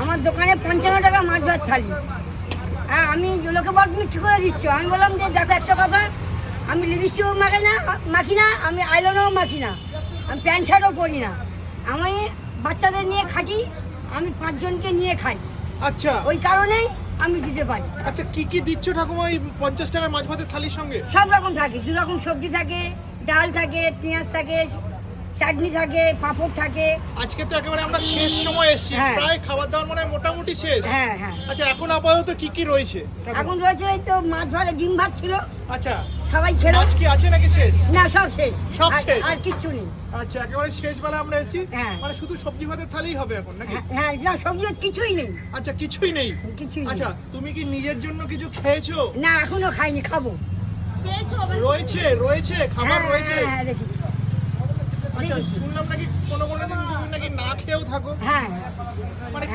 আমার দোকানে 55 টাকা মাছ ভাত থালি। হ্যাঁ, আমি লোকে বল তুমি কী করে দিচ্ছ? আমি বললাম যে দেখো একটা কথা, আমি লিপস্টিকও মাখি না, আমি আইলাইনারও মাখি না, আমি প্যান্ট শার্টও পরি না, আমি বাচ্চাদের নিয়ে খাটি, আমি 5 জনকে নিয়ে খাই। আচ্ছা, ওই কারণেই আমি দিতে পারি। আচ্ছা কি কি দিচ্ছ ঠাকুমা এই 50 টাকার মাছ ভাতের থালির সঙ্গে? সব রকম থাকে, 2 রকম সবজি থাকে, ডাল থাকে, পেঁয়াজ থাকে, চাটনি থাকে, পাঁপড় থাকে। আজকে তো একেবারে আমরা শেষ সময় এসেছি, হ্যাঁ। প্রায় খাবার দাবার মানে মোটামুটি শেষ। হ্যাঁ হ্যাঁ, আচ্ছা এখন আপাতত কি কি রয়েছে ঠাকুমা? এখন রয়েছে এই তো মাছ ভাত, ডিম ভাত ছিল, আচ্ছা, সবাই খেলো। মাছ কি আছে নাকি শেষ? না, সব শেষ, সব শেষ? আর কিচ্ছু নেই। আচ্ছা, একেবারে শেষ বেলা আমরা এসেছি, হ্যাঁ। মানে শুধু সবজি ভাতের থালিই হবে এখন নাকি? হ্যাঁ, না সবজি কিছুই নেই, আচ্ছা, কিছুই নেই। কিছুই নেই। আচ্ছা, তুমি কি নিজের জন্য কিছু খেয়েছো? না, এখনো খাইনি, খাবো। রয়েছে রয়েছে খাবার হ্যাঁ, রয়েছে। হ্যাঁ, রেখেছি। আচ্ছা, রেখেছি। শুনলাম নাকি কোনো দিন তুমি নাকি না খেয়েও থাকো। হ্যাঁ,